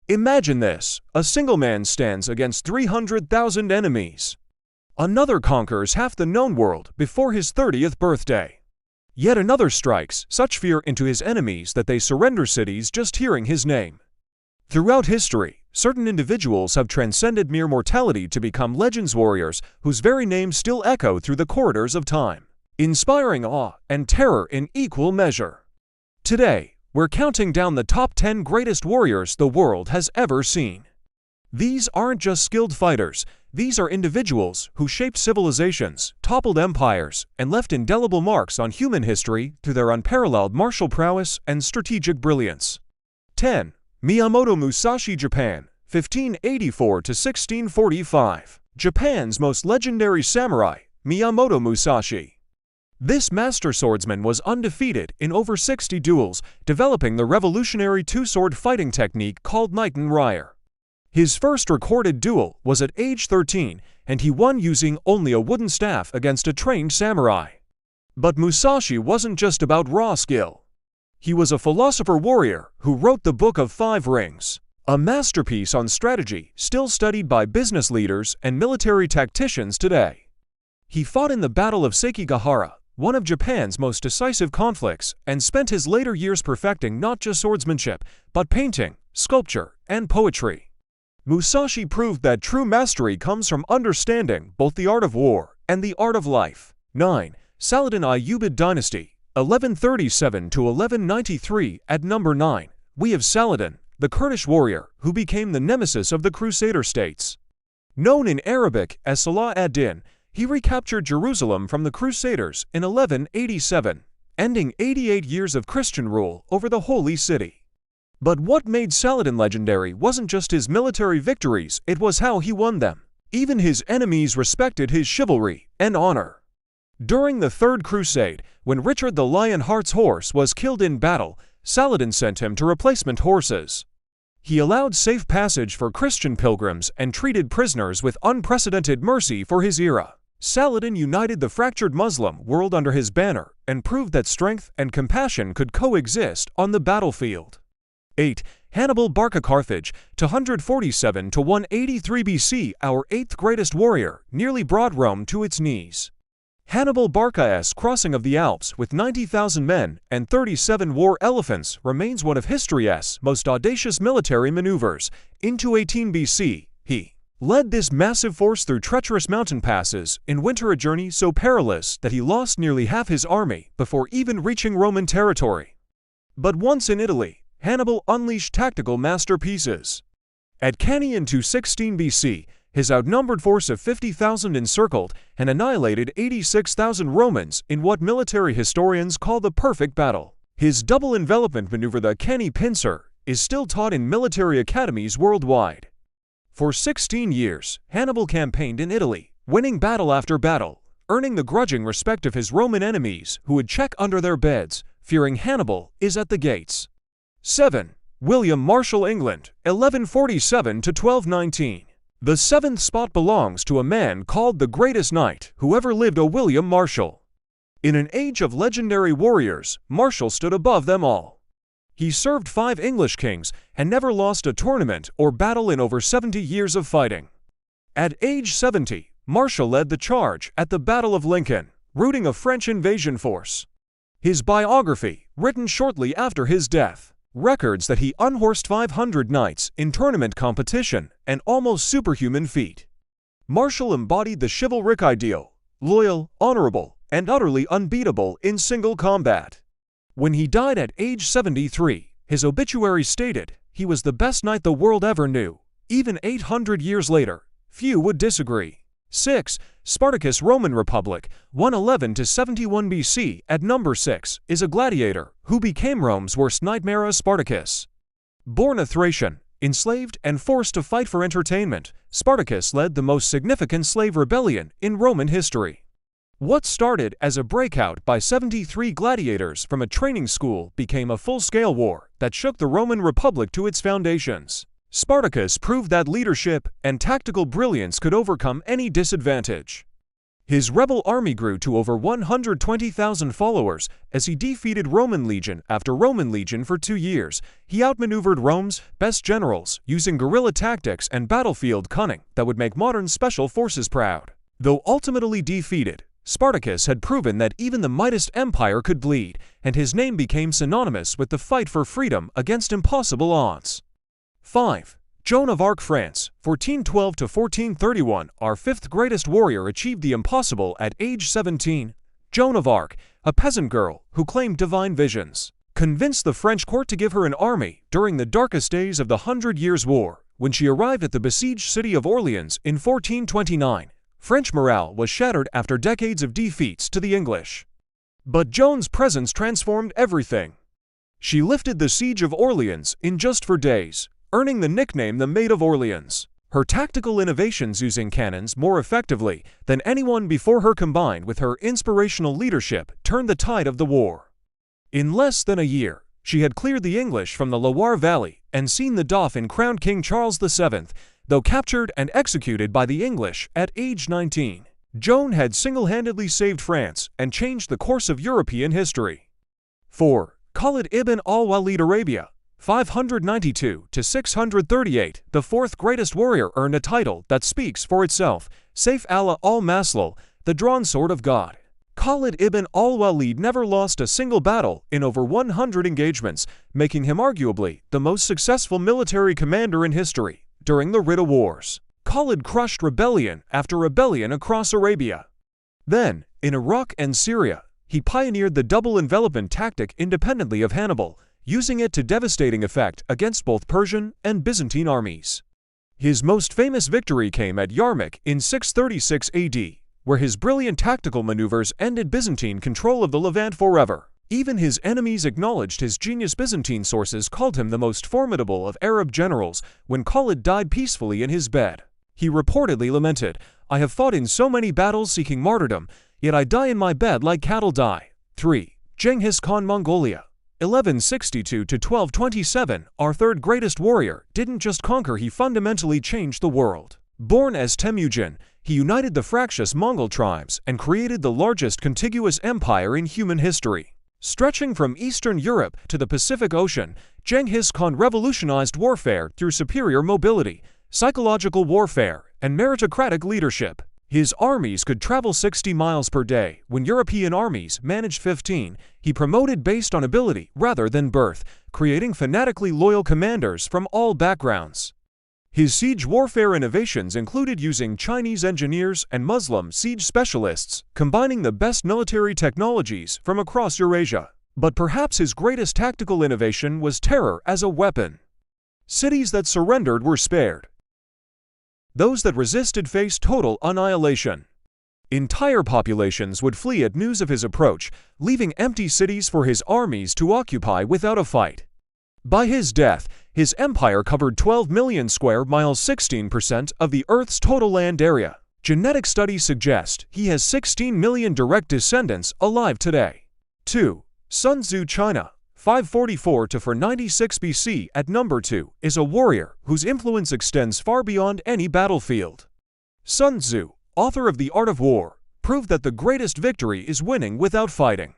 Imagine this: a single man stands against 300,000 enemies. Another conquers half the known world before his 30th birthday. Yet another strikes such fear into his enemies that they surrender cities just hearing his name. Throughout history, certain individuals have transcended mere mortality to become legends, warriors whose very names still echo through the corridors of time, inspiring awe and terror in equal measure. Today, we're counting down the top 10 greatest warriors the world has ever seen. These aren't just skilled fighters, these are individuals who shaped civilizations, toppled empires, and left indelible marks on human history through their unparalleled martial prowess and strategic brilliance. 10. Miyamoto Musashi, Japan, 1584 to 1645. Japan's most legendary samurai, Miyamoto Musashi. This master swordsman was undefeated in over 60 duels, developing the revolutionary two-sword fighting technique called knight and ryer. His first recorded duel was at age 13, and he won using only a wooden staff against a trained samurai. But Musashi wasn't just about raw skill. He was a philosopher warrior who wrote the Book of Five Rings, a masterpiece on strategy still studied by business leaders and military tacticians today. He fought in the Battle of Sekigahara, one of Japan's most decisive conflicts, and spent his later years perfecting not just swordsmanship, but painting, sculpture, and poetry. Musashi proved that true mastery comes from understanding both the art of war and the art of life. 9. Saladin Ayyubid Dynasty, 1137 to 1193. At number 9, we have Saladin, the Kurdish warrior who became the nemesis of the Crusader states. Known in Arabic as Salah ad-Din, he recaptured Jerusalem from the Crusaders in 1187, ending 88 years of Christian rule over the Holy City. But what made Saladin legendary wasn't just his military victories, it was how he won them. Even his enemies respected his chivalry and honor. During the Third Crusade, when Richard the Lionheart's horse was killed in battle, Saladin sent him to replacement horses. He allowed safe passage for Christian pilgrims and treated prisoners with unprecedented mercy for his era. Saladin united the fractured Muslim world under his banner and proved that strength and compassion could coexist on the battlefield. 8. Hannibal Barca, Carthage, 247 to 183 BC. Our 8th greatest warrior nearly brought Rome to its knees. Hannibal Barca's crossing of the Alps with 90,000 men and 37 war elephants remains one of history's most audacious military maneuvers. In 218 BC, he led this massive force through treacherous mountain passes in winter, a journey so perilous that he lost nearly half his army before even reaching Roman territory. But once in Italy, Hannibal unleashed tactical masterpieces. At Cannae in 216 BC, his outnumbered force of 50,000 encircled and annihilated 86,000 Romans in what military historians call the perfect battle. His double envelopment maneuver, the Cannae pincer, is still taught in military academies worldwide. For 16 years, Hannibal campaigned in Italy, winning battle after battle, earning the grudging respect of his Roman enemies who would check under their beds, fearing Hannibal is at the gates. 7. William Marshal, England, 1147 to 1219. The 7th spot belongs to a man called the greatest knight who ever lived, a William Marshal. In an age of legendary warriors, Marshal stood above them all. He served 5 English kings and never lost a tournament or battle in over 70 years of fighting. At age 70, Marshal led the charge at the Battle of Lincoln, routing a French invasion force. His biography, written shortly after his death, records that he unhorsed 500 knights in tournament competition, an almost superhuman feat. Marshal embodied the chivalric ideal, loyal, honorable, and utterly unbeatable in single combat. When he died at age 73, his obituary stated, "He was the best knight the world ever knew." Even 800 years later, few would disagree. 6. Spartacus, Roman Republic, 111 to 71 BC. At number 6 is a gladiator who became Rome's worst nightmare, Spartacus. Born a Thracian, enslaved and forced to fight for entertainment, Spartacus led the most significant slave rebellion in Roman history. What started as a breakout by 73 gladiators from a training school became a full-scale war that shook the Roman Republic to its foundations. Spartacus proved that leadership and tactical brilliance could overcome any disadvantage. His rebel army grew to over 120,000 followers as he defeated Roman legion after Roman legion for 2 years. He outmaneuvered Rome's best generals using guerrilla tactics and battlefield cunning that would make modern special forces proud. Though ultimately defeated, Spartacus had proven that even the mightiest empire could bleed, and his name became synonymous with the fight for freedom against impossible odds. 5. Joan of Arc, France, 1412 to 1431, our fifth greatest warrior, achieved the impossible at age 17. Joan of Arc, a peasant girl who claimed divine visions, convinced the French court to give her an army during the darkest days of the 100 Years' War. When she arrived at the besieged city of Orleans in 1429, French morale was shattered after decades of defeats to the English. But Joan's presence transformed everything. She lifted the siege of Orleans in just 4 days, earning the nickname the Maid of Orleans. Her tactical innovations using cannons more effectively than anyone before her, combined with her inspirational leadership, turned the tide of the war. In less than a year, she had cleared the English from the Loire Valley and seen the Dauphin crowned King Charles VII, though captured and executed by the English at age 19. Joan had single-handedly saved France and changed the course of European history. 4. Khalid ibn al-Walid, Arabia, 592 to 638, the fourth greatest warrior, earned a title that speaks for itself: Saif Allah al-Maslul, the drawn sword of God. Khalid ibn al-Walid never lost a single battle in over 100 engagements, making him arguably the most successful military commander in history. During the Ridda Wars, Khalid crushed rebellion after rebellion across Arabia. Then, in Iraq and Syria, he pioneered the double envelopment tactic independently of Hannibal, using it to devastating effect against both Persian and Byzantine armies. His most famous victory came at Yarmouk in 636 AD, where his brilliant tactical maneuvers ended Byzantine control of the Levant forever. Even his enemies acknowledged his genius. Byzantine sources called him the most formidable of Arab generals. When Khalid died peacefully in his bed, he reportedly lamented, "I have fought in so many battles seeking martyrdom, yet I die in my bed like cattle die." 3. Genghis Khan, Mongolia, 1162 to 1227, our third greatest warrior, didn't just conquer, he fundamentally changed the world. Born as Temujin, he united the fractious Mongol tribes and created the largest contiguous empire in human history. Stretching from Eastern Europe to the Pacific Ocean, Genghis Khan revolutionized warfare through superior mobility, psychological warfare, and meritocratic leadership. His armies could travel 60 miles per day when European armies managed 15. He promoted based on ability rather than birth, creating fanatically loyal commanders from all backgrounds. His siege warfare innovations included using Chinese engineers and Muslim siege specialists, combining the best military technologies from across Eurasia. But perhaps his greatest tactical innovation was terror as a weapon. Cities that surrendered were spared. Those that resisted faced total annihilation. Entire populations would flee at news of his approach, leaving empty cities for his armies to occupy without a fight. By his death, his empire covered 12 million square miles, 16% of the Earth's total land area. Genetic studies suggest he has 16 million direct descendants alive today. 2. Sun Tzu, China, 544 to 496 BC, at number 2, is a warrior whose influence extends far beyond any battlefield. Sun Tzu, author of The Art of War, proved that the greatest victory is winning without fighting.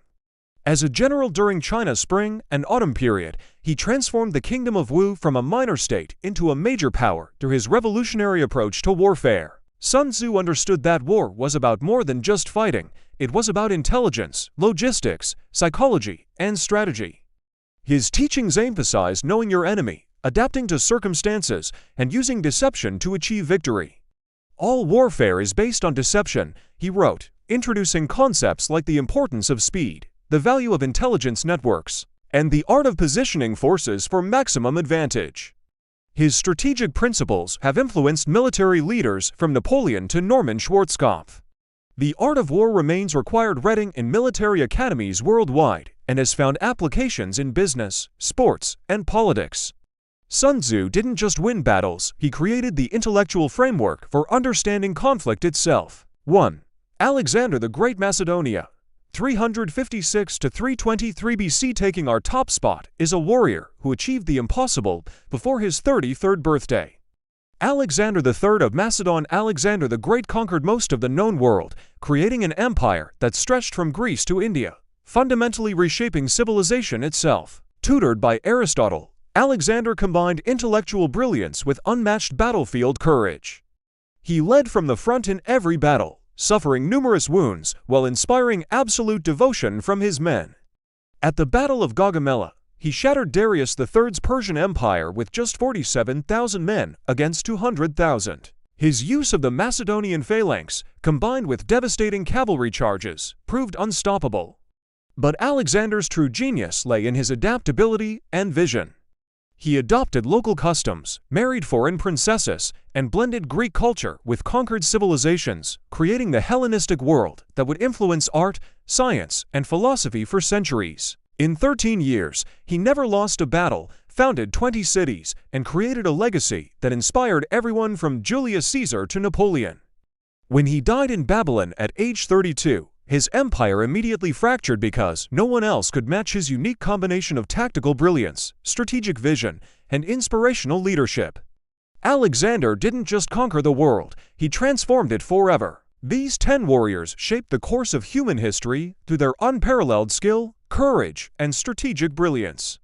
As a general during China's spring and autumn period, he transformed the kingdom of Wu from a minor state into a major power through his revolutionary approach to warfare. Sun Tzu understood that war was about more than just fighting. It was about intelligence, logistics, psychology, and strategy. His teachings emphasized knowing your enemy, adapting to circumstances, and using deception to achieve victory. All warfare is based on deception, he wrote, introducing concepts like the importance of speed, the value of intelligence networks, and the art of positioning forces for maximum advantage. His strategic principles have influenced military leaders from Napoleon to Norman Schwarzkopf. The art of war remains required reading in military academies worldwide and has found applications in business, sports, and politics. Sun Tzu didn't just win battles, he created the intellectual framework for understanding conflict itself. 1. Alexander the Great, Macedonia, 356 to 323 BC, taking our top spot, is a warrior who achieved the impossible before his 33rd birthday. Alexander III of Macedon. Alexander the Great conquered most of the known world, creating an empire that stretched from Greece to India, fundamentally reshaping civilization itself. Tutored by Aristotle, Alexander combined intellectual brilliance with unmatched battlefield courage. He led from the front in every battle, suffering numerous wounds while inspiring absolute devotion from his men. At the Battle of Gaugamela, he shattered Darius III's Persian Empire with just 47,000 men against 200,000. His use of the Macedonian phalanx, combined with devastating cavalry charges, proved unstoppable. But Alexander's true genius lay in his adaptability and vision. He adopted local customs, married foreign princesses, and blended Greek culture with conquered civilizations, creating the Hellenistic world that would influence art, science, and philosophy for centuries. In 13 years, he never lost a battle, founded 20 cities, and created a legacy that inspired everyone from Julius Caesar to Napoleon. When he died in Babylon at age 32, his empire immediately fractured because no one else could match his unique combination of tactical brilliance, strategic vision, and inspirational leadership. Alexander didn't just conquer the world, he transformed it forever. These 10 warriors shaped the course of human history through their unparalleled skill, courage, and strategic brilliance.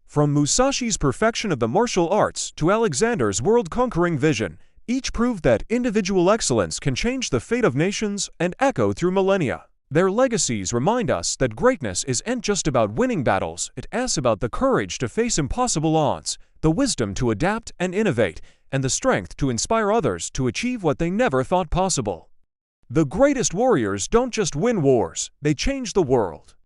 From Musashi's perfection of the martial arts to Alexander's world-conquering vision, each proved that individual excellence can change the fate of nations and echo through millennia. Their legacies remind us that greatness isn't just about winning battles, it's about the courage to face impossible odds, the wisdom to adapt and innovate, and the strength to inspire others to achieve what they never thought possible. The greatest warriors don't just win wars, they change the world.